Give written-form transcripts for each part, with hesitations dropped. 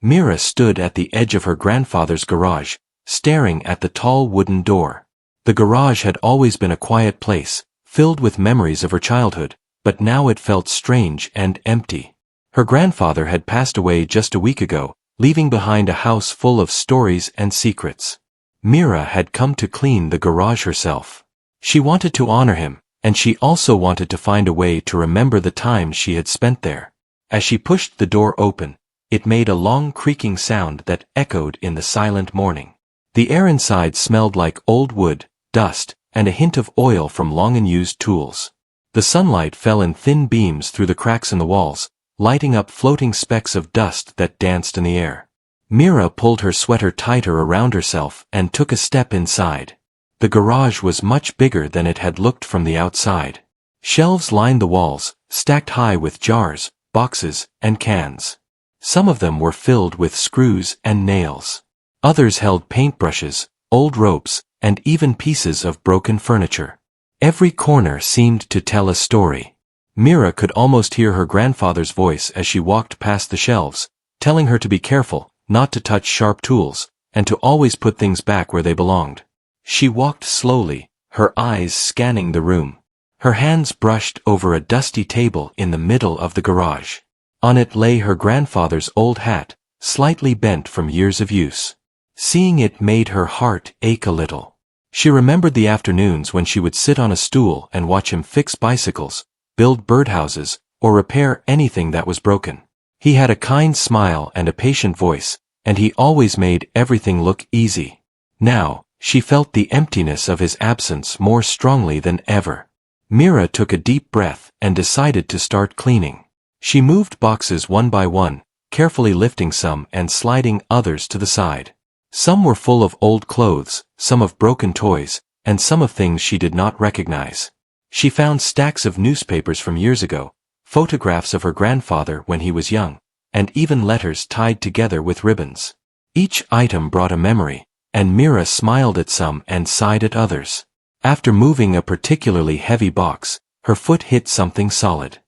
Mira stood at the edge of her grandfather's garage, staring at the tall wooden door. The garage had always been a quiet place, filled with memories of her childhood, but now it felt strange and empty. Her grandfather had passed away just a week ago, leaving behind a house full of stories and secrets. Mira had come to clean the garage herself. She wanted to honor him, and she also wanted to find a way to remember the time she had spent there. As she pushed the door open, it made a long creaking sound that echoed in the silent morning. The air inside smelled like old wood, dust, and a hint of oil from long-unused tools. The sunlight fell in thin beams through the cracks in the walls, lighting up floating specks of dust that danced in the air. Mira pulled her sweater tighter around herself and took a step inside. The garage was much bigger than it had looked from the outside. Shelves lined the walls, stacked high with jars, boxes, and cans. Some of them were filled with screws and nails. Others held paintbrushes, old ropes, and even pieces of broken furniture. Every corner seemed to tell a story. Mira could almost hear her grandfather's voice as she walked past the shelves, telling her to be careful, not to touch sharp tools, and to always put things back where they belonged. She walked slowly, her eyes scanning the room. Her hands brushed over a dusty table in the middle of the garage. On it lay her grandfather's old hat, slightly bent from years of use. Seeing it made her heart ache a little. She remembered the afternoons when she would sit on a stool and watch him fix bicycles, build birdhouses, or repair anything that was broken. He had a kind smile and a patient voice, and he always made everything look easy. Now, she felt the emptiness of his absence more strongly than ever. Mira took a deep breath and decided to start cleaning. She moved boxes one by one, carefully lifting some and sliding others to the side. Some were full of old clothes, some of broken toys, and some of things she did not recognize. She found stacks of newspapers from years ago, photographs of her grandfather when he was young, and even letters tied together with ribbons. Each item brought a memory, and Mira smiled at some and sighed at others. After moving a particularly heavy box, her foot hit something solid.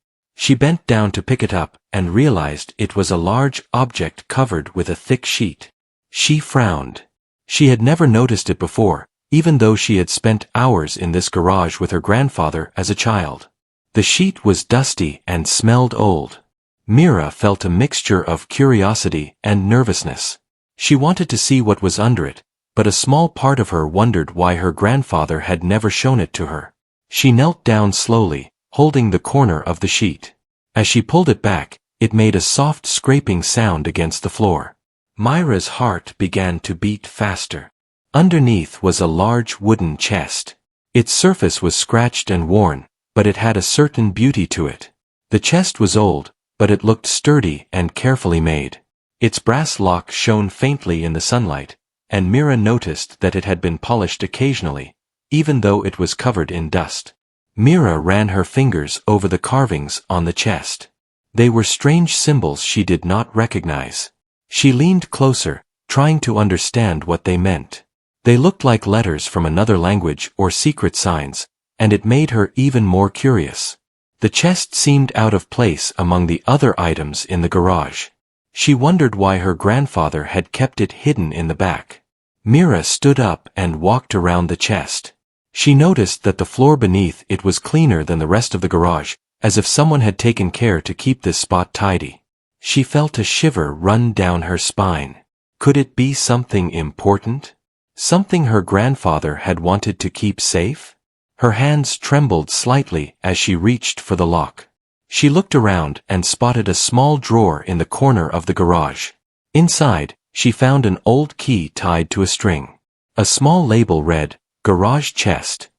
She bent down to pick it up and realized it was a large object covered with a thick sheet. She frowned. She had never noticed it before, even though she had spent hours in this garage with her grandfather as a child. The sheet was dusty and smelled old. Mira felt a mixture of curiosity and nervousness. She wanted to see what was under it, but a small part of her wondered why her grandfather had never shown it to her. She knelt down slowly, holding the corner of the sheet. As she pulled it back, it made a soft scraping sound against the floor. Mira's heart began to beat faster. Underneath was a large wooden chest. Its surface was scratched and worn, but it had a certain beauty to it. The chest was old, but it looked sturdy and carefully made. Its brass lock shone faintly in the sunlight, and Mira noticed that it had been polished occasionally, even though it was covered in dust. Mira ran her fingers over the carvings on the chest. They were strange symbols she did not recognize. She leaned closer, trying to understand what they meant. They looked like letters from another language or secret signs, and it made her even more curious. The chest seemed out of place among the other items in the garage. She wondered why her grandfather had kept it hidden in the back. Mira stood up and walked around the chest. She noticed that the floor beneath it was cleaner than the rest of the garage, as if someone had taken care to keep this spot tidy. She felt a shiver run down her spine. Could it be something important? Something her grandfather had wanted to keep safe? Her hands trembled slightly as she reached for the lock. She looked around and spotted a small drawer in the corner of the garage. Inside, she found an old key tied to a string. A small label read, "Garage Chest."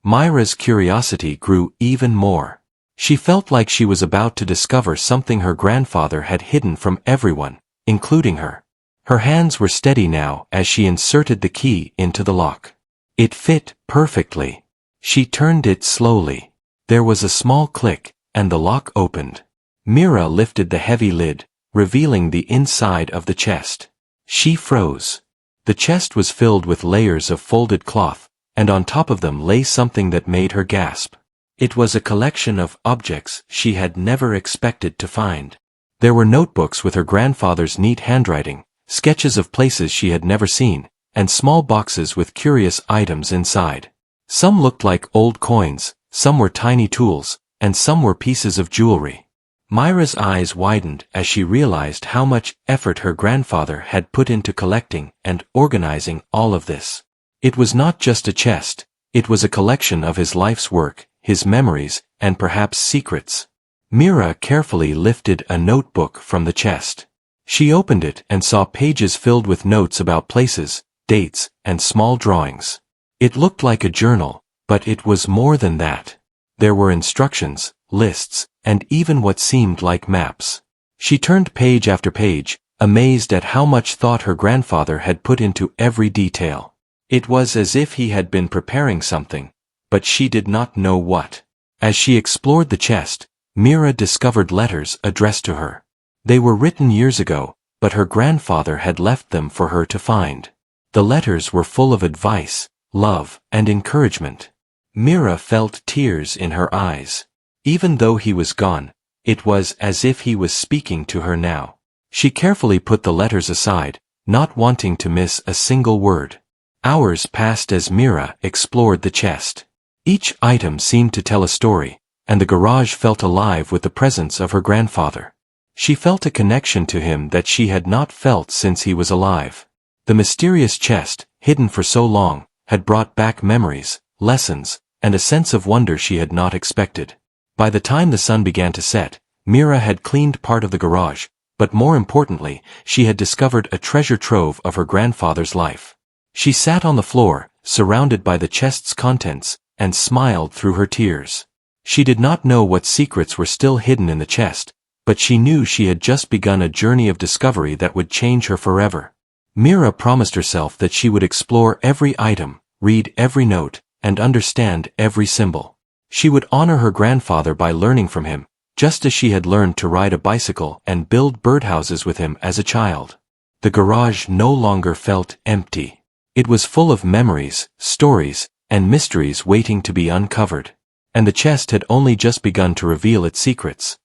Mira's curiosity grew even more. She felt like she was about to discover something her grandfather had hidden from everyone, including her. Her hands were steady now as she inserted the key into the lock. It fit perfectly. She turned it slowly. There was a small click, and the lock opened. Mira lifted the heavy lid, revealing the inside of the chest. She froze. The chest was filled with layers of folded cloth, and on top of them lay something that made her gasp. It was a collection of objects she had never expected to find. There were notebooks with her grandfather's neat handwriting, sketches of places she had never seen, and small boxes with curious items inside. Some looked like old coins, some were tiny tools, and some were pieces of jewelry. Myra's eyes widened as she realized how much effort her grandfather had put into collecting and organizing all of this. It was not just a chest, it was a collection of his life's work, his memories, and perhaps secrets. Myra carefully lifted a notebook from the chest. She opened it and saw pages filled with notes about places, dates, and small drawings. It looked like a journal, but it was more than that. There were instructions, lists, and even what seemed like maps. She turned page after page, amazed at how much thought her grandfather had put into every detail. It was as if he had been preparing something, but she did not know what. As she explored the chest, Myra discovered letters addressed to her. They were written years ago, but her grandfather had left them for her to find. The letters were full of advice, love, and encouragement. Myra felt tears in her eyes. Even though he was gone, it was as if he was speaking to her now. She carefully put the letters aside, not wanting to miss a single word. Hours passed as Myra explored the chest. Each item seemed to tell a story, and the garage felt alive with the presence of her grandfather. She felt a connection to him that she had not felt since he was alive. The mysterious chest, hidden for so long, had brought back memories, lessons, and a sense of wonder she had not expected. By the time the sun began to set, Myra had cleaned part of the garage, but more importantly, she had discovered a treasure trove of her grandfather's life. She sat on the floor, surrounded by the chest's contents, and smiled through her tears. She did not know what secrets were still hidden in the chest, but she knew she had just begun a journey of discovery that would change her forever. Myra promised herself that she would explore every item, read every note, and understand every symbol. She would honor her grandfather by learning from him, just as she had learned to ride a bicycle and build birdhouses with him as a child. The garage no longer felt empty. It was full of memories, stories, and mysteries waiting to be uncovered. And the chest had only just begun to reveal its secrets.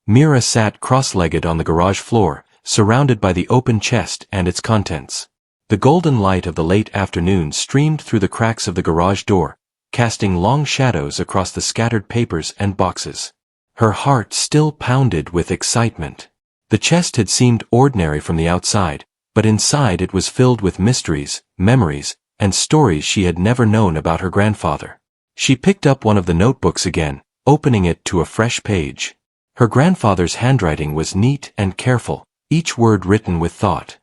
Myra sat cross-legged on the garage floor, surrounded by the open chest and its contents. The golden light of the late afternoon streamed through the cracks of the garage door, casting long shadows across the scattered papers and boxes. Her heart still pounded with excitement. The chest had seemed ordinary from the outside, but inside it was filled with mysteries, memories, and stories she had never known about her grandfather. She picked up one of the notebooks again, opening it to a fresh page. Her grandfather's handwriting was neat and careful, each word written with thought.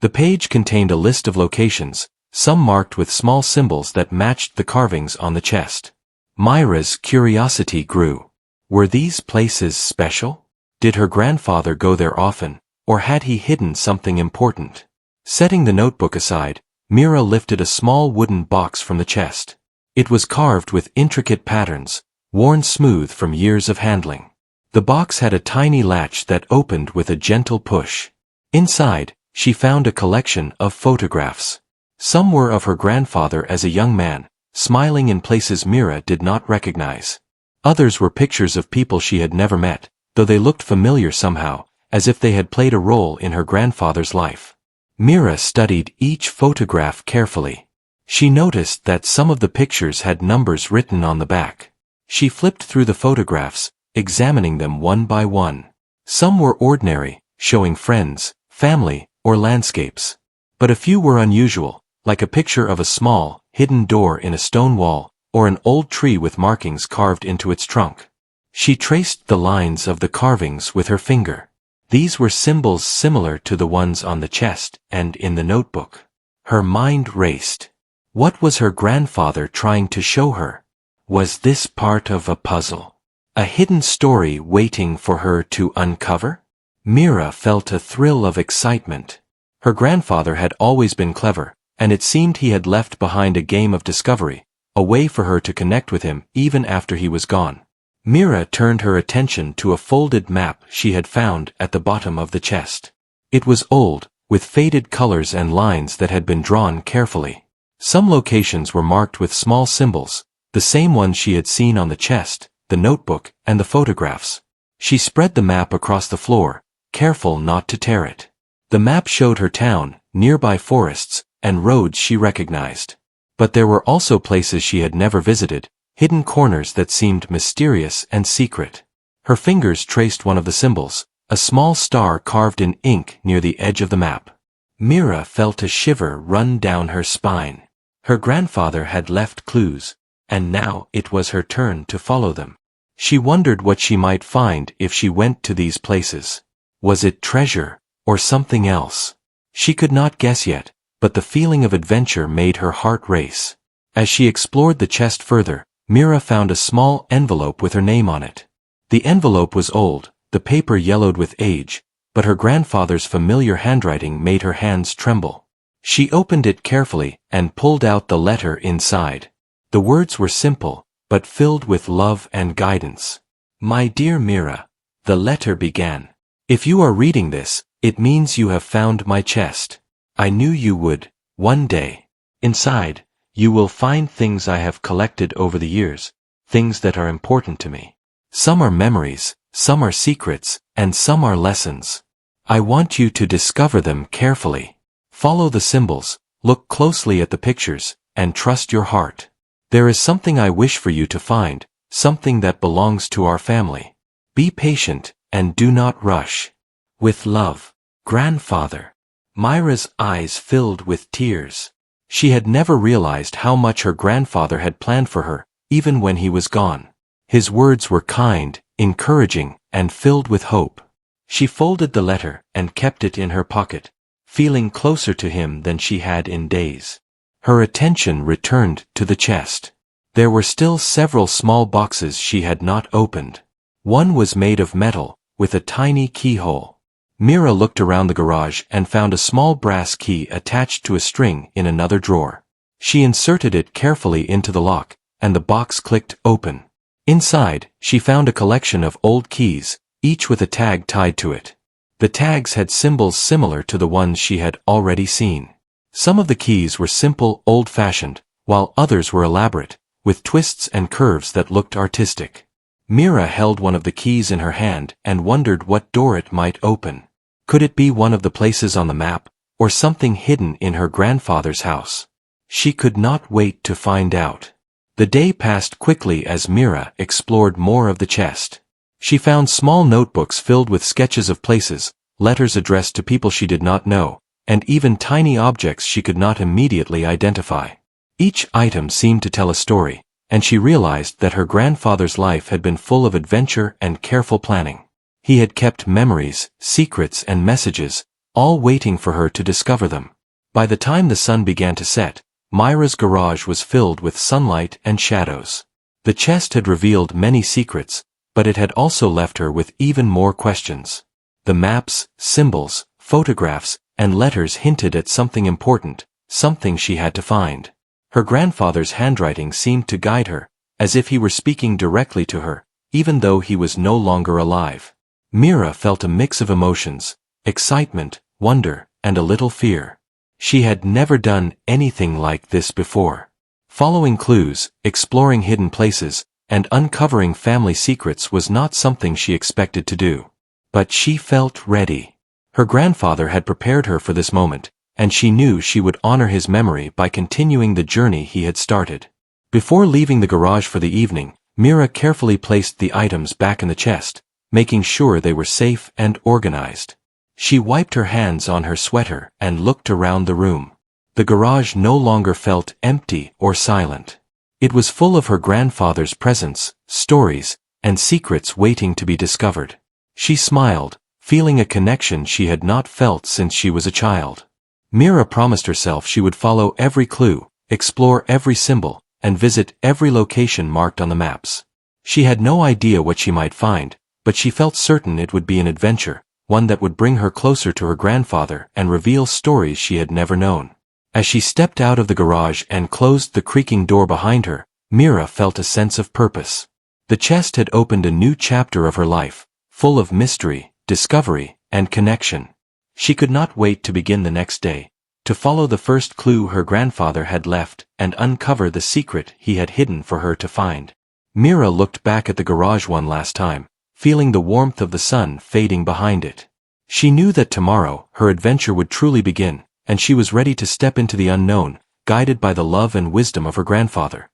The page contained a list of locations, some marked with small symbols that matched the carvings on the chest. Myra's curiosity grew. Were these places special? Did her grandfather go there often, or had he hidden something important? Setting the notebook aside, Myra lifted a small wooden box from the chest. It was carved with intricate patterns, worn smooth from years of handling. The box had a tiny latch that opened with a gentle push. Inside, she found a collection of photographs. Some were of her grandfather as a young man, smiling in places Myra did not recognize. Others were pictures of people she had never met, though they looked familiar somehow, as if they had played a role in her grandfather's life. Myra studied each photograph carefully. She noticed that some of the pictures had numbers written on the back. She flipped through the photographs, examining them one by one. Some were ordinary, showing friends, family, or landscapes. But a few were unusual, like a picture of a small, hidden door in a stone wall, or an old tree with markings carved into its trunk. She traced the lines of the carvings with her finger. These were symbols similar to the ones on the chest and in the notebook. Her mind raced. What was her grandfather trying to show her? Was this part of a puzzle? A hidden story waiting for her to uncover? Myra felt a thrill of excitement. Her grandfather had always been clever, and it seemed he had left behind a game of discovery, a way for her to connect with him even after he was gone. Myra turned her attention to a folded map she had found at the bottom of the chest. It was old, with faded colors and lines that had been drawn carefully. Some locations were marked with small symbols, the same ones she had seen on the chest, the notebook, and the photographs. She spread the map across the floor, careful not to tear it. The map showed her town, nearby forests, and roads she recognized. But there were also places she had never visited, hidden corners that seemed mysterious and secret. Her fingers traced one of the symbols, a small star carved in ink near the edge of the map. Mira felt a shiver run down her spine. Her grandfather had left clues, and now it was her turn to follow them. She wondered what she might find if she went to these places. Was it treasure, or something else? She could not guess yet, but the feeling of adventure made her heart race. As she explored the chest further, Mira found a small envelope with her name on it. The envelope was old, the paper yellowed with age, but her grandfather's familiar handwriting made her hands tremble. She opened it carefully and pulled out the letter inside. The words were simple, but filled with love and guidance. "My dear Mira," the letter began. "If you are reading this, it means you have found my chest. I knew you would, one day. Inside, you will find things I have collected over the years, things that are important to me. Some are memories, some are secrets, and some are lessons. I want you to discover them carefully. Follow the symbols, look closely at the pictures, and trust your heart. There is something I wish for you to find, something that belongs to our family. Be patient, and do not rush. With love, Grandfather." Myra's eyes filled with tears. She had never realized how much her grandfather had planned for her, even when he was gone. His words were kind, encouraging, and filled with hope. She folded the letter and kept it in her pocket, feeling closer to him than she had in days. Her attention returned to the chest. There were still several small boxes she had not opened. One was made of metal, with a tiny keyhole. Mira looked around the garage and found a small brass key attached to a string in another drawer. She inserted it carefully into the lock, and the box clicked open. Inside, she found a collection of old keys, each with a tag tied to it. The tags had symbols similar to the ones she had already seen. Some of the keys were simple, old-fashioned, while others were elaborate, with twists and curves that looked artistic. Mira held one of the keys in her hand and wondered what door it might open. Could it be one of the places on the map, or something hidden in her grandfather's house? She could not wait to find out. The day passed quickly as Mira explored more of the chest. She found small notebooks filled with sketches of places, letters addressed to people she did not know, and even tiny objects she could not immediately identify. Each item seemed to tell a story, and she realized that her grandfather's life had been full of adventure and careful planning. He had kept memories, secrets, and messages, all waiting for her to discover them. By the time the sun began to set, Myra's garage was filled with sunlight and shadows. The chest had revealed many secrets, but it had also left her with even more questions. The maps, symbols, photographs, and letters hinted at something important, something she had to find. Her grandfather's handwriting seemed to guide her, as if he were speaking directly to her, even though he was no longer alive. Mira felt a mix of emotions, excitement, wonder, and a little fear. She had never done anything like this before. Following clues, exploring hidden places, and uncovering family secrets was not something she expected to do. But she felt ready. Her grandfather had prepared her for this moment, and she knew she would honor his memory by continuing the journey he had started. Before leaving the garage for the evening, Mira carefully placed the items back in the chest, making sure they were safe and organized. She wiped her hands on her sweater and looked around the room. The garage no longer felt empty or silent. It was full of her grandfather's presence, stories, and secrets waiting to be discovered. She smiled, feeling a connection she had not felt since she was a child. Mira promised herself she would follow every clue, explore every symbol, and visit every location marked on the maps. She had no idea what she might find, but she felt certain it would be an adventure, one that would bring her closer to her grandfather and reveal stories she had never known. As she stepped out of the garage and closed the creaking door behind her, Mira felt a sense of purpose. The chest had opened a new chapter of her life, full of mystery, discovery, and connection. She could not wait to begin the next day, to follow the first clue her grandfather had left and uncover the secret he had hidden for her to find. Mira looked back at the garage one last time, feeling the warmth of the sun fading behind it. She knew that tomorrow, her adventure would truly begin, and she was ready to step into the unknown, guided by the love and wisdom of her grandfather.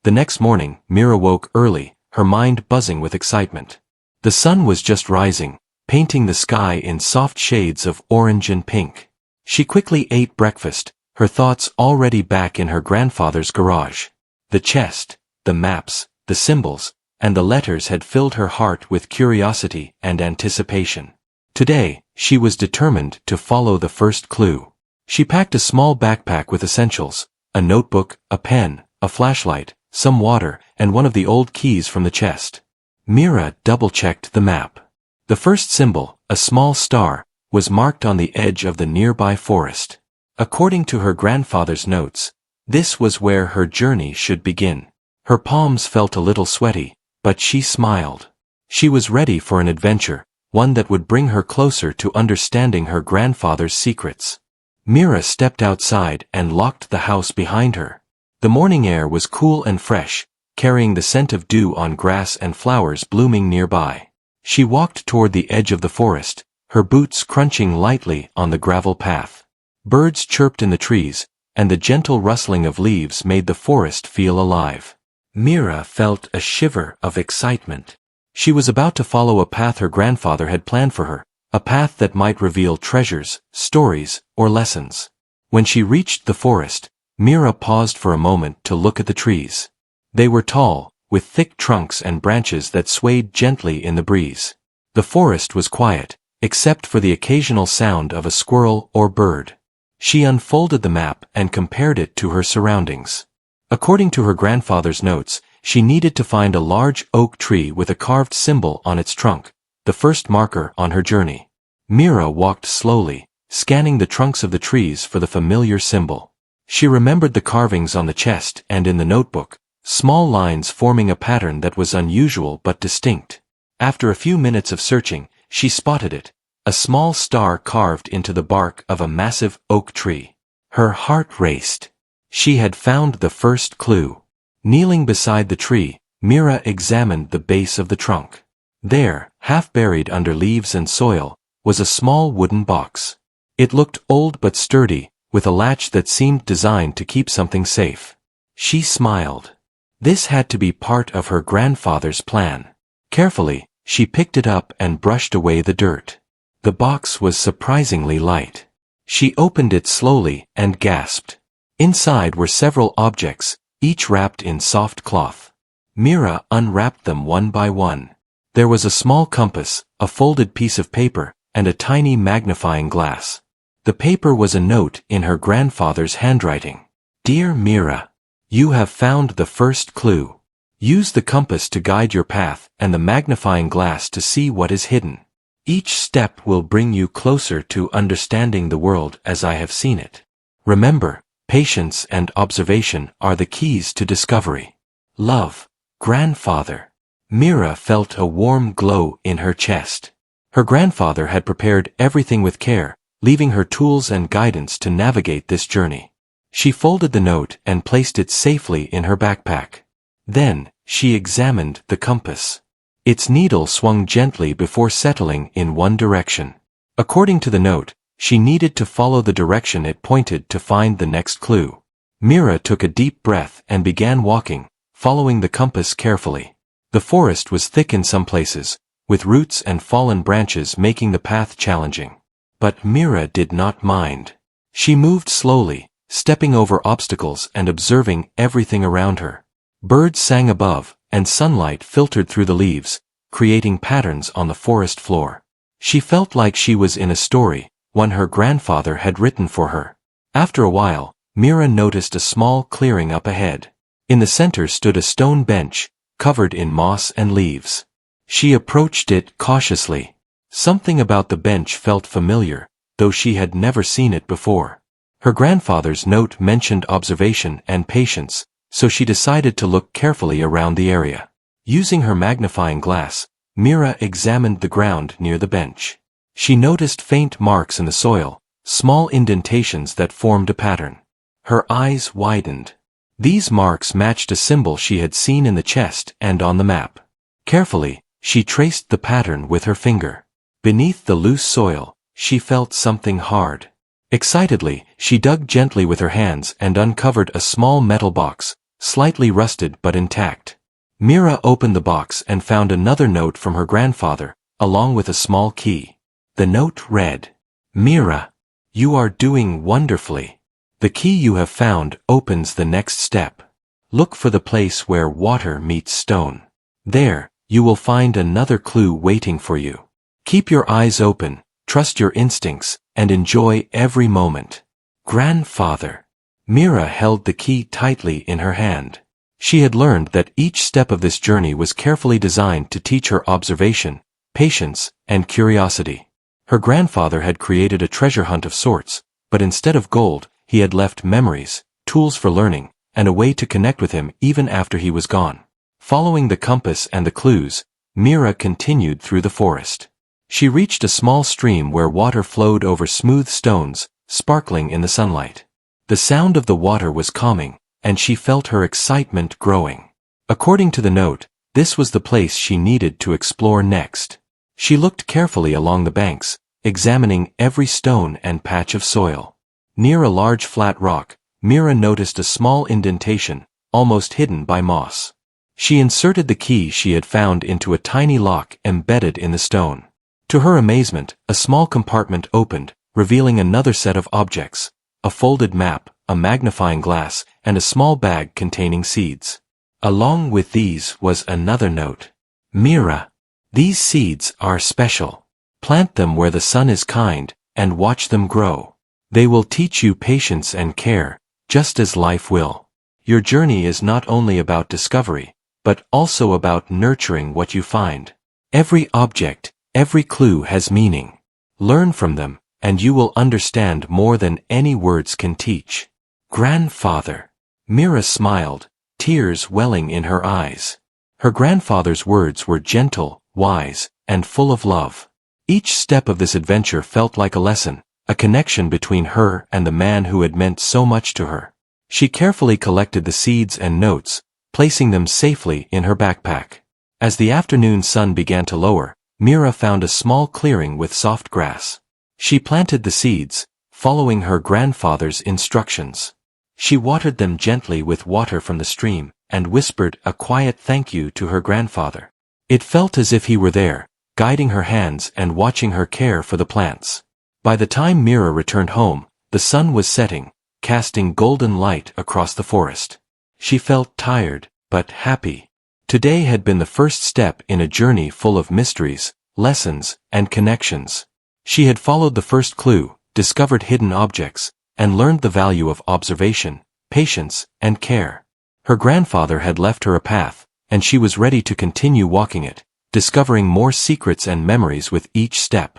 The next morning, Mira woke early, her mind buzzing with excitement. The sun was just rising, painting the sky in soft shades of orange and pink. She quickly ate breakfast, her thoughts already back in her grandfather's garage. The chest, the maps, the symbols, and the letters had filled her heart with curiosity and anticipation. Today, she was determined to follow the first clue. She packed a small backpack with essentials, a notebook, a pen, a flashlight, some water, and one of the old keys from the chest. Mira double-checked the map. The first symbol, a small star, was marked on the edge of the nearby forest. According to her grandfather's notes, this was where her journey should begin. Her palms felt a little sweaty, but she smiled. She was ready for an adventure, one that would bring her closer to understanding her grandfather's secrets. Mira stepped outside and locked the house behind her. The morning air was cool and fresh, carrying the scent of dew on grass and flowers blooming nearby. She walked toward the edge of the forest, her boots crunching lightly on the gravel path. Birds chirped in the trees, and the gentle rustling of leaves made the forest feel alive. Mira felt a shiver of excitement. She was about to follow a path her grandfather had planned for her, a path that might reveal treasures, stories, or lessons. When she reached the forest, Mira paused for a moment to look at the trees. They were tall, with thick trunks and branches that swayed gently in the breeze. The forest was quiet, except for the occasional sound of a squirrel or bird. She unfolded the map and compared it to her surroundings. According to her grandfather's notes, she needed to find a large oak tree with a carved symbol on its trunk, the first marker on her journey. Mira walked slowly, scanning the trunks of the trees for the familiar symbol. She remembered the carvings on the chest and in the notebook, small lines forming a pattern that was unusual but distinct. After a few minutes of searching, she spotted it, a small star carved into the bark of a massive oak tree. Her heart raced. She had found the first clue. Kneeling beside the tree, Mira examined the base of the trunk. There, half buried under leaves and soil, was a small wooden box. It looked old but sturdy, with a latch that seemed designed to keep something safe. She smiled. This had to be part of her grandfather's plan. Carefully, she picked it up and brushed away the dirt. The box was surprisingly light. She opened it slowly and gasped. Inside were several objects, each wrapped in soft cloth. Mira unwrapped them one by one. There was a small compass, a folded piece of paper, and a tiny magnifying glass. The paper was a note in her grandfather's handwriting. "Dear Mira, you have found the first clue. Use the compass to guide your path and the magnifying glass to see what is hidden. Each step will bring you closer to understanding the world as I have seen it. Remember, patience and observation are the keys to discovery. Love, Grandfather." Mira felt a warm glow in her chest. Her grandfather had prepared everything with care, leaving her tools and guidance to navigate this journey. She folded the note and placed it safely in her backpack. Then, she examined the compass. Its needle swung gently before settling in one direction. According to the note, she needed to follow the direction it pointed to find the next clue. Mira took a deep breath and began walking, following the compass carefully. The forest was thick in some places, with roots and fallen branches making the path challenging. But Mira did not mind. She moved slowly, stepping over obstacles and observing everything around her. Birds sang above, and sunlight filtered through the leaves, creating patterns on the forest floor. She felt like she was in a story, one her grandfather had written for her. After a while, Mira noticed a small clearing up ahead. In the center stood a stone bench, covered in moss and leaves. She approached it cautiously. Something about the bench felt familiar, though she had never seen it before. Her grandfather's note mentioned observation and patience, so she decided to look carefully around the area. Using her magnifying glass, Mira examined the ground near the bench. She noticed faint marks in the soil, small indentations that formed a pattern. Her eyes widened. These marks matched a symbol she had seen in the chest and on the map. Carefully, she traced the pattern with her finger. Beneath the loose soil, she felt something hard. Excitedly, she dug gently with her hands and uncovered a small metal box, slightly rusted but intact. Mira opened the box and found another note from her grandfather, along with a small key. The note read, "Mira, you are doing wonderfully. The key you have found opens the next step. Look for the place where water meets stone. There, you will find another clue waiting for you. Keep your eyes open, trust your instincts, and enjoy every moment." Grandfather. Mira held the key tightly in her hand. She had learned that each step of this journey was carefully designed to teach her observation, patience, and curiosity. Her grandfather had created a treasure hunt of sorts, but instead of gold, he had left memories, tools for learning, and a way to connect with him even after he was gone. Following the compass and the clues, Mira continued through the forest. She reached a small stream where water flowed over smooth stones, sparkling in the sunlight. The sound of the water was calming, and she felt her excitement growing. According to the note, this was the place she needed to explore next. She looked carefully along the banks, examining every stone and patch of soil. Near a large flat rock, Mira noticed a small indentation, almost hidden by moss. She inserted the key she had found into a tiny lock embedded in the stone. To her amazement, a small compartment opened, revealing another set of objects: a folded map, a magnifying glass, and a small bag containing seeds. Along with these was another note. "Mira, these seeds are special. Plant them where the sun is kind, and watch them grow. They will teach you patience and care, just as life will. Your journey is not only about discovery, but also about nurturing what you find. Every object, every clue has meaning. Learn from them, and you will understand more than any words can teach." Grandfather. Mira smiled, tears welling in her eyes. Her grandfather's words were gentle, wise, and full of love. Each step of this adventure felt like a lesson, a connection between her and the man who had meant so much to her. She carefully collected the seeds and notes, placing them safely in her backpack. As the afternoon sun began to lower, Mira found a small clearing with soft grass. She planted the seeds, following her grandfather's instructions. She watered them gently with water from the stream, and whispered a quiet thank you to her grandfather. It felt as if he were there, guiding her hands and watching her care for the plants. By the time Mira returned home, the sun was setting, casting golden light across the forest. She felt tired, but happy. Today had been the first step in a journey full of mysteries, lessons, and connections. She had followed the first clue, discovered hidden objects, and learned the value of observation, patience, and care. Her grandfather had left her a path, and she was ready to continue walking it, discovering more secrets and memories with each step.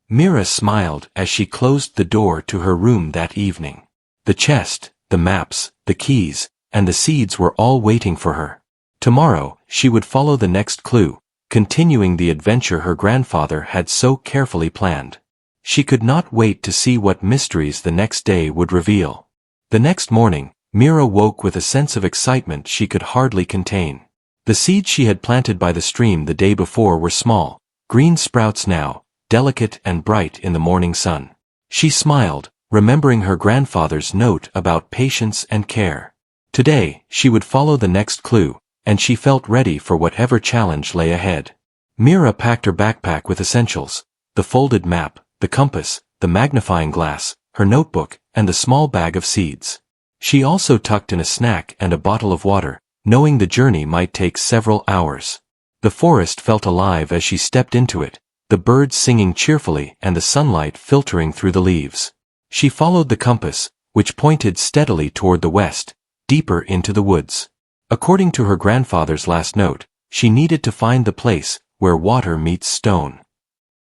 Mira smiled as she closed the door to her room that evening. The chest, the maps, the keys, and the seeds were all waiting for her. Tomorrow, she would follow the next clue, continuing the adventure her grandfather had so carefully planned. She could not wait to see what mysteries the next day would reveal. The next morning, Mira woke with a sense of excitement she could hardly contain. The seeds she had planted by the stream the day before were small, green sprouts now, delicate and bright in the morning sun. She smiled, remembering her grandfather's note about patience and care. Today, she would follow the next clue, and she felt ready for whatever challenge lay ahead. Mira packed her backpack with essentials: the folded map, the compass, the magnifying glass, her notebook, and the small bag of seeds. She also tucked in a snack and a bottle of water, knowing the journey might take several hours. The forest felt alive as she stepped into it, the birds singing cheerfully and the sunlight filtering through the leaves. She followed the compass, which pointed steadily toward the west, deeper into the woods. According to her grandfather's last note, she needed to find the place where water meets stone.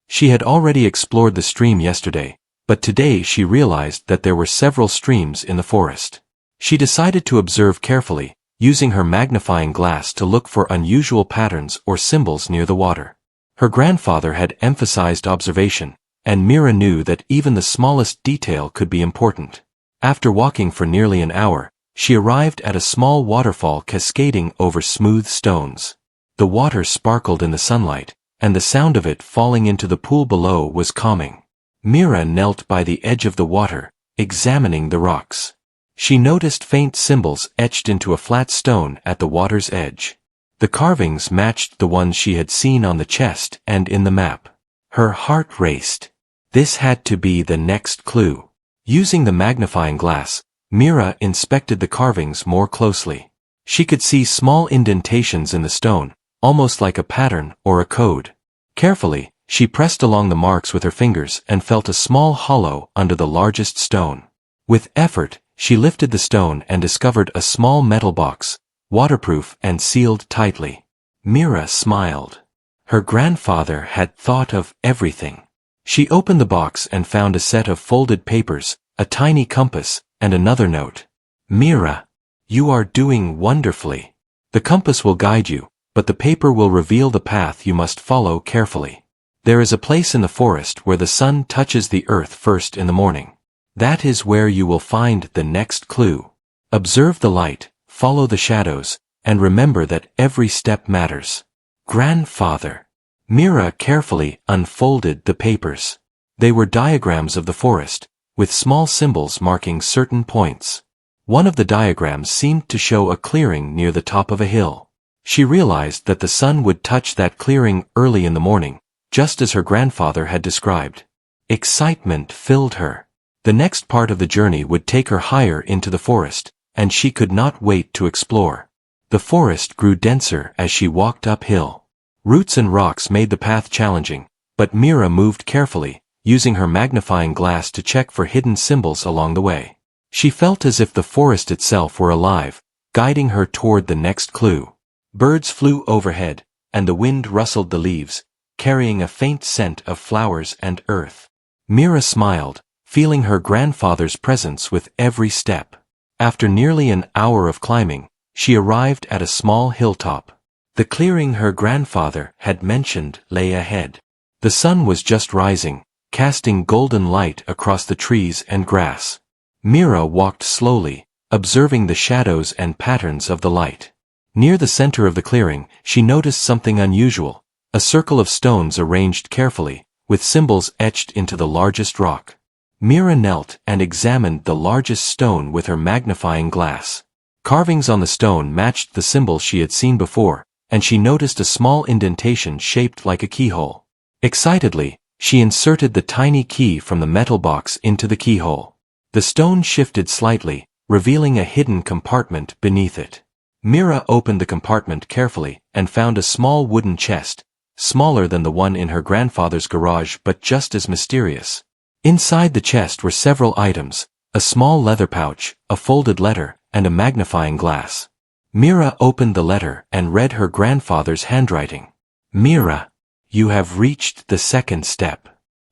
She had already explored the stream yesterday, but today she realized that there were several streams in the forest. She decided to observe carefully, using her magnifying glass to look for unusual patterns or symbols near the water. Her grandfather had emphasized observation, and Mira knew that even the smallest detail could be important. After walking for nearly an hour, she arrived at a small waterfall cascading over smooth stones. The water sparkled in the sunlight, and the sound of it falling into the pool below was calming. Mira knelt by the edge of the water, examining the rocks. She noticed faint symbols etched into a flat stone at the water's edge. The carvings matched the ones she had seen on the chest and in the map. Her heart raced. This had to be the next clue. Using the magnifying glass, Mira inspected the carvings more closely. She could see small indentations in the stone, almost like a pattern or a code. Carefully, she pressed along the marks with her fingers and felt a small hollow under the largest stone. With effort, she lifted the stone and discovered a small metal box, waterproof and sealed tightly. Mira smiled. Her grandfather had thought of everything. She opened the box and found a set of folded papers, a tiny compass, and another note. Mira, you are doing wonderfully. The compass will guide you, but the paper will reveal the path you must follow carefully. There is a place in the forest where the sun touches the earth first in the morning. That is where you will find the next clue. Observe the light, follow the shadows, and remember that every step matters. Grandfather. Mira carefully unfolded the papers. They were diagrams of the forest, with small symbols marking certain points. One of the diagrams seemed to show a clearing near the top of a hill. She realized that the sun would touch that clearing early in the morning, just as her grandfather had described. Excitement filled her. The next part of the journey would take her higher into the forest, and she could not wait to explore. The forest grew denser as she walked uphill. Roots and rocks made the path challenging, but Mira moved carefully, using her magnifying glass to check for hidden symbols along the way. She felt as if the forest itself were alive, guiding her toward the next clue. Birds flew overhead, and the wind rustled the leaves, carrying a faint scent of flowers and earth. Mira smiled, feeling her grandfather's presence with every step. After nearly an hour of climbing, she arrived at a small hilltop. The clearing her grandfather had mentioned lay ahead. The sun was just rising, casting golden light across the trees and grass. Mira walked slowly, observing the shadows and patterns of the light. Near the center of the clearing, she noticed something unusual, a circle of stones arranged carefully, with symbols etched into the largest rock. Mira knelt and examined the largest stone with her magnifying glass. Carvings on the stone matched the symbols she had seen before, and she noticed a small indentation shaped like a keyhole. Excitedly, she inserted the tiny key from the metal box into the keyhole. The stone shifted slightly, revealing a hidden compartment beneath it. Mira opened the compartment carefully and found a small wooden chest, smaller than the one in her grandfather's garage but just as mysterious. Inside the chest were several items, a small leather pouch, a folded letter, and a magnifying glass. Mira opened the letter and read her grandfather's handwriting. Mira, you have reached the second step.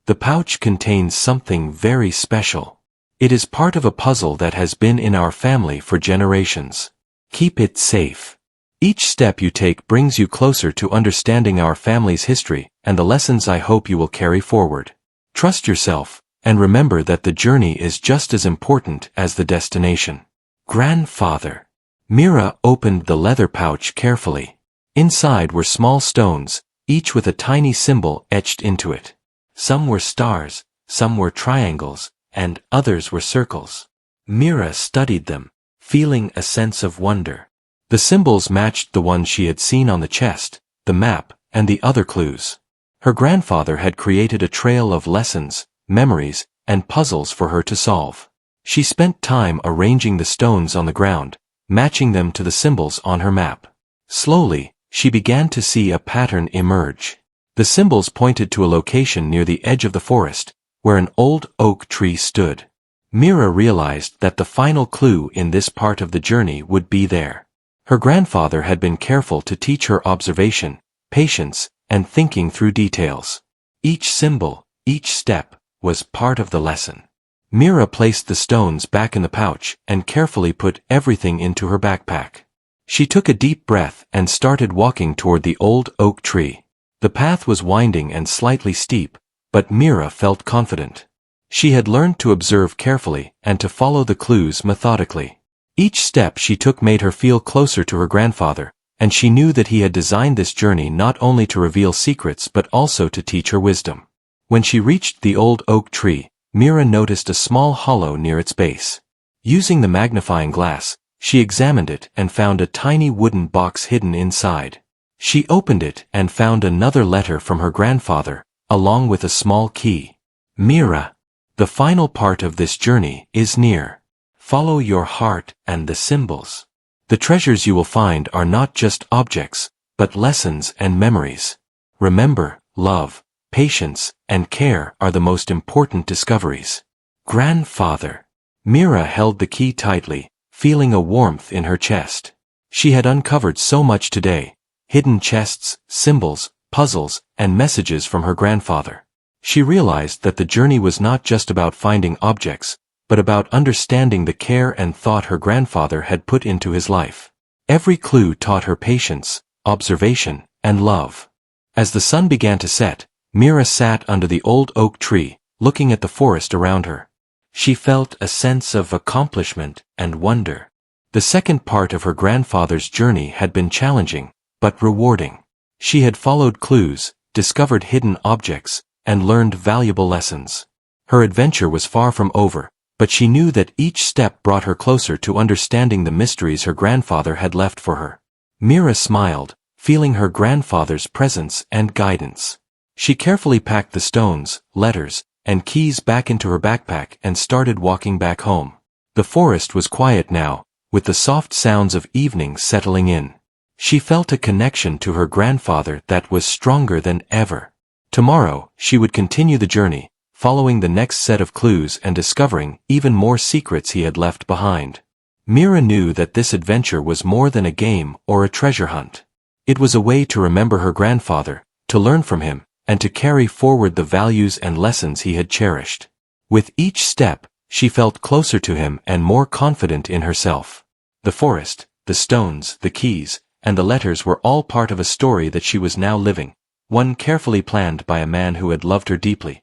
The pouch contains something very special. It is part of a puzzle that has been in our family for generations. Keep it safe. Each step you take brings you closer to understanding our family's history and the lessons I hope you will carry forward. Trust yourself, and remember that the journey is just as important as the destination. Grandfather. Mira opened the leather pouch carefully. Inside were small stones, each with a tiny symbol etched into it. Some were stars, some were triangles, and others were circles. Mira studied them, feeling a sense of wonder. The symbols matched the ones she had seen on the chest, the map, and the other clues. Her grandfather had created a trail of lessons, memories, and puzzles for her to solve. She spent time arranging the stones on the ground, matching them to the symbols on her map. Slowly, she began to see a pattern emerge. The symbols pointed to a location near the edge of the forest, where an old oak tree stood. Mira realized that the final clue in this part of the journey would be there. Her grandfather had been careful to teach her observation, patience, and thinking through details. Each symbol, each step, was part of the lesson. Mira placed the stones back in the pouch and carefully put everything into her backpack. She took a deep breath and started walking toward the old oak tree. The path was winding and slightly steep, but Mira felt confident. She had learned to observe carefully and to follow the clues methodically. Each step she took made her feel closer to her grandfather, and she knew that he had designed this journey not only to reveal secrets but also to teach her wisdom. When she reached the old oak tree, Mira noticed a small hollow near its base. Using the magnifying glass, she examined it and found a tiny wooden box hidden inside. She opened it and found another letter from her grandfather, along with a small key. Mira, the final part of this journey is near. Follow your heart and the symbols. The treasures you will find are not just objects, but lessons and memories. Remember, love, patience, and care are the most important discoveries. Grandfather. Mira held the key tightly, feeling a warmth in her chest. She had uncovered so much today: hidden chests, symbols, puzzles, and messages from her grandfather. She realized that the journey was not just about finding objects, but about understanding the care and thought her grandfather had put into his life. Every clue taught her patience, observation, and love. As the sun began to set, Mira sat under the old oak tree, looking at the forest around her. She felt a sense of accomplishment and wonder. The second part of her grandfather's journey had been challenging, but rewarding. She had followed clues, discovered hidden objects, and learned valuable lessons. Her adventure was far from over, but she knew that each step brought her closer to understanding the mysteries her grandfather had left for her. Mira smiled, feeling her grandfather's presence and guidance. She carefully packed the stones, letters, and keys back into her backpack and started walking back home. The forest was quiet now, with the soft sounds of evening settling in. She felt a connection to her grandfather that was stronger than ever. Tomorrow, she would continue the journey, following the next set of clues and discovering even more secrets he had left behind. Mira knew that this adventure was more than a game or a treasure hunt. It was a way to remember her grandfather, to learn from him, and to carry forward the values and lessons he had cherished. With each step, she felt closer to him and more confident in herself. The forest, the stones, the keys, and the letters were all part of a story that she was now living, one carefully planned by a man who had loved her deeply.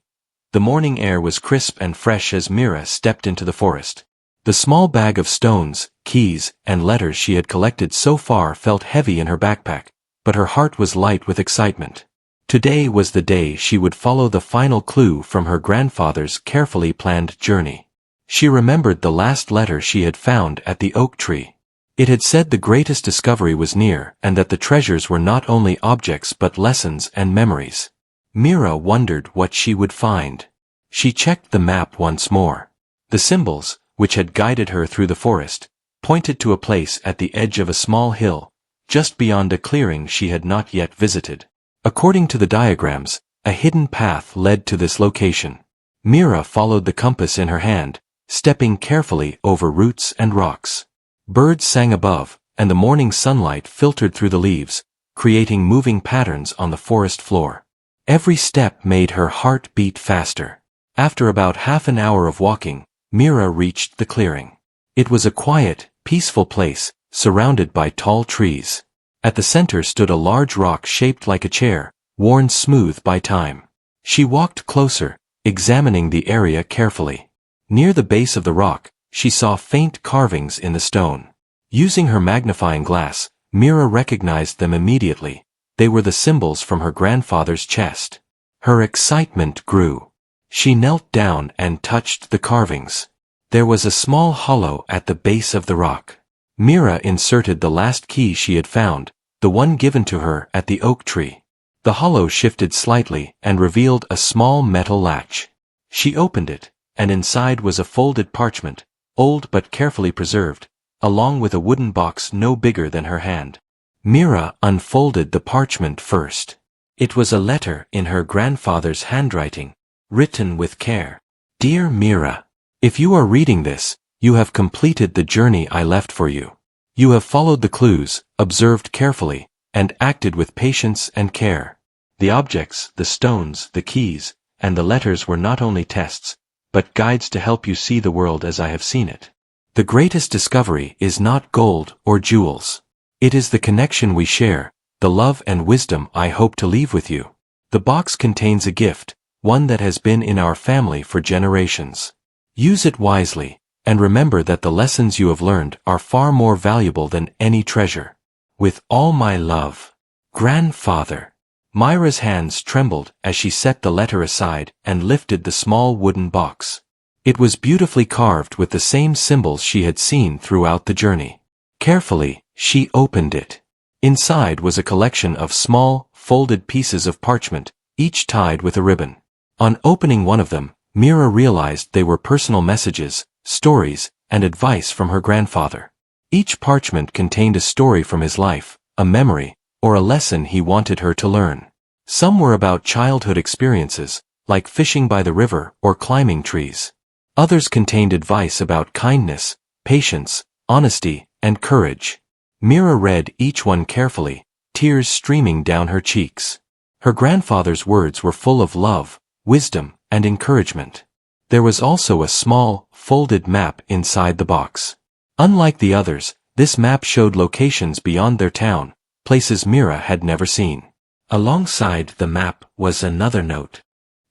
The morning air was crisp and fresh as Mira stepped into the forest. The small bag of stones, keys, and letters she had collected so far felt heavy in her backpack, but her heart was light with excitement. Today was the day she would follow the final clue from her grandfather's carefully planned journey. She remembered the last letter she had found at the oak tree. It had said the greatest discovery was near and that the treasures were not only objects but lessons and memories. Mira wondered what she would find. She checked the map once more. The symbols, which had guided her through the forest, pointed to a place at the edge of a small hill, just beyond a clearing she had not yet visited. According to the diagrams, a hidden path led to this location. Mira followed the compass in her hand, stepping carefully over roots and rocks. Birds sang above, and the morning sunlight filtered through the leaves, creating moving patterns on the forest floor. Every step made her heart beat faster. After about half an hour of walking, Mira reached the clearing. It was a quiet, peaceful place, surrounded by tall trees. At the center stood a large rock shaped like a chair, worn smooth by time. She walked closer, examining the area carefully. Near the base of the rock, she saw faint carvings in the stone. Using her magnifying glass, Mira recognized them immediately. They were the symbols from her grandfather's chest. Her excitement grew. She knelt down and touched the carvings. There was a small hollow at the base of the rock. Mira inserted the last key she had found, the one given to her at the oak tree. The hollow shifted slightly and revealed a small metal latch. She opened it, and inside was a folded parchment, old but carefully preserved, along with a wooden box no bigger than her hand. Mira unfolded the parchment first. It was a letter in her grandfather's handwriting, written with care. Dear Mira, if you are reading this, you have completed the journey I left for you. You have followed the clues, observed carefully, and acted with patience and care. The objects, the stones, the keys, and the letters were not only tests, but guides to help you see the world as I have seen it. The greatest discovery is not gold or jewels. It is the connection we share, the love and wisdom I hope to leave with you. The box contains a gift, one that has been in our family for generations. Use it wisely, and remember that the lessons you have learned are far more valuable than any treasure. With all my love. Grandfather. Myra's hands trembled as she set the letter aside and lifted the small wooden box. It was beautifully carved with the same symbols she had seen throughout the journey. Carefully, she opened it. Inside was a collection of small, folded pieces of parchment, each tied with a ribbon. On opening one of them, Myra realized they were personal messages, stories, and advice from her grandfather. Each parchment contained a story from his life, a memory, or a lesson he wanted her to learn. Some were about childhood experiences, like fishing by the river or climbing trees. Others contained advice about kindness, patience, honesty, and courage. Myra read each one carefully, tears streaming down her cheeks. Her grandfather's words were full of love, wisdom, and encouragement. There was also a small, folded map inside the box. Unlike the others, this map showed locations beyond their town, places Myra had never seen. Alongside the map was another note.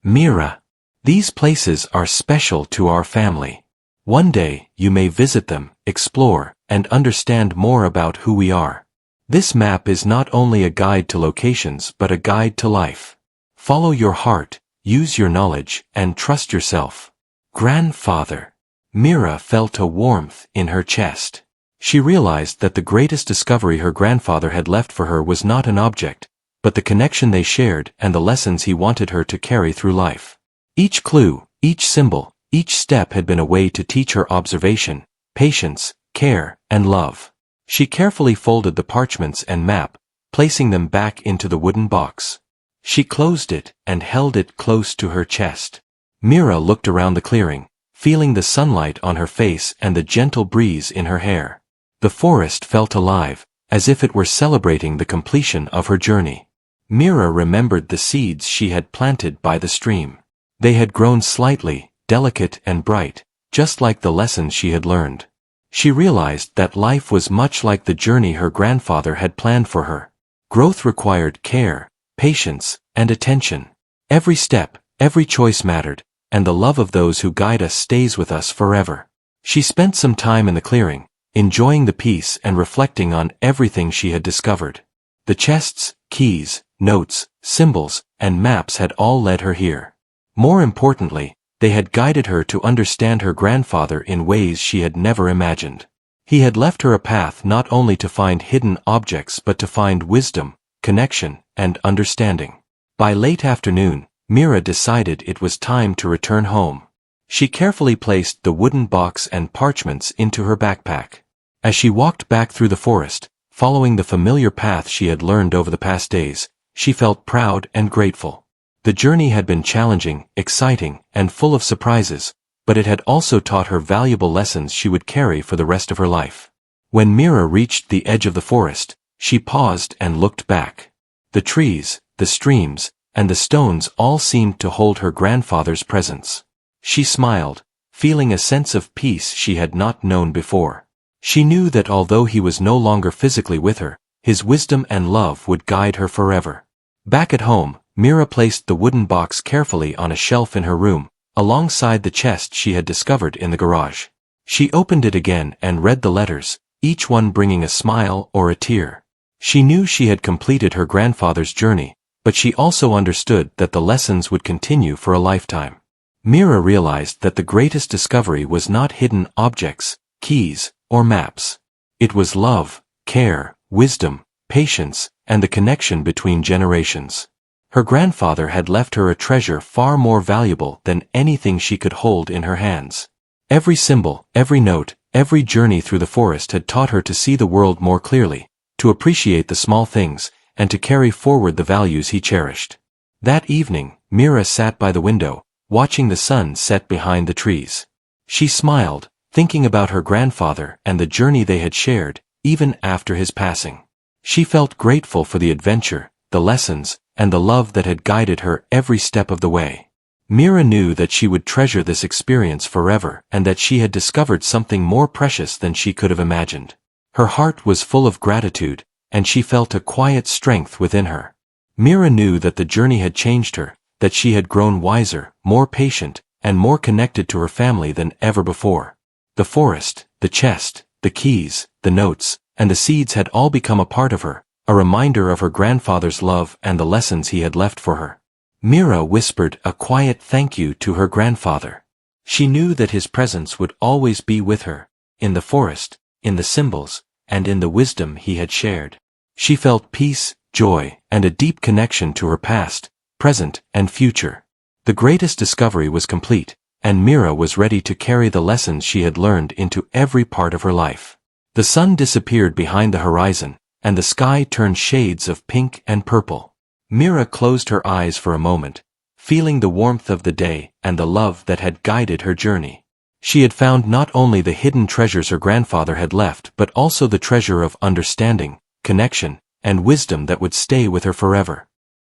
Myra, these places are special to our family. One day, you may visit them, explore, and understand more about who we are. This map is not only a guide to locations but a guide to life. Follow your heart, use your knowledge, and trust yourself. Grandfather. Myra felt a warmth in her chest. She realized that the greatest discovery her grandfather had left for her was not an object, but the connection they shared and the lessons he wanted her to carry through life. Each clue, each symbol, each step had been a way to teach her observation, patience, care, and love. She carefully folded the parchments and map, placing them back into the wooden box. She closed it and held it close to her chest. Myra looked around the clearing, feeling the sunlight on her face and the gentle breeze in her hair. The forest felt alive, as if it were celebrating the completion of her journey. Myra remembered the seeds she had planted by the stream. They had grown slightly, delicate and bright, just like the lessons she had learned. She realized that life was much like the journey her grandfather had planned for her. Growth required care, patience, and attention. Every step, every choice mattered, and the love of those who guide us stays with us forever. She spent some time in the clearing, enjoying the peace and reflecting on everything she had discovered. The chests, keys, notes, symbols, and maps had all led her here. More importantly, they had guided her to understand her grandfather in ways she had never imagined. He had left her a path not only to find hidden objects but to find wisdom, connection, and understanding. By late afternoon, Myra decided it was time to return home. She carefully placed the wooden box and parchments into her backpack. As she walked back through the forest, following the familiar path she had learned over the past days, she felt proud and grateful. The journey had been challenging, exciting, and full of surprises, but it had also taught her valuable lessons she would carry for the rest of her life. When Myra reached the edge of the forest, she paused and looked back. The trees, the streams, and the stones all seemed to hold her grandfather's presence. She smiled, feeling a sense of peace she had not known before. She knew that although he was no longer physically with her, his wisdom and love would guide her forever. Back at home, Myra placed the wooden box carefully on a shelf in her room, alongside the chest she had discovered in the garage. She opened it again and read the letters, each one bringing a smile or a tear. She knew she had completed her grandfather's journey, but she also understood that the lessons would continue for a lifetime. Myra realized that the greatest discovery was not hidden objects, keys, or maps. It was love, care, wisdom, patience, and the connection between generations. Her grandfather had left her a treasure far more valuable than anything she could hold in her hands. Every symbol, every note, every journey through the forest had taught her to see the world more clearly, to appreciate the small things, and to carry forward the values he cherished. That evening, Myra sat by the window, watching the sun set behind the trees. She smiled, thinking about her grandfather and the journey they had shared, even after his passing. She felt grateful for the adventure, the lessons, and the love that had guided her every step of the way. Myra knew that she would treasure this experience forever and that she had discovered something more precious than she could have imagined. Her heart was full of gratitude, and she felt a quiet strength within her. Myra knew that the journey had changed her, that she had grown wiser, more patient, and more connected to her family than ever before. The forest, the chest, the keys, the notes, and the seeds had all become a part of her, a reminder of her grandfather's love and the lessons he had left for her. Mira whispered a quiet thank you to her grandfather. She knew that his presence would always be with her, in the forest, in the symbols, and in the wisdom he had shared. She felt peace, joy, and a deep connection to her past, present, and future. The greatest discovery was complete, and Mira was ready to carry the lessons she had learned into every part of her life. The sun disappeared behind the horizon, and the sky turned shades of pink and purple. Mira closed her eyes for a moment, feeling the warmth of the day and the love that had guided her journey. She had found not only the hidden treasures her grandfather had left but also the treasure of understanding, connection, and wisdom that would stay with her forever.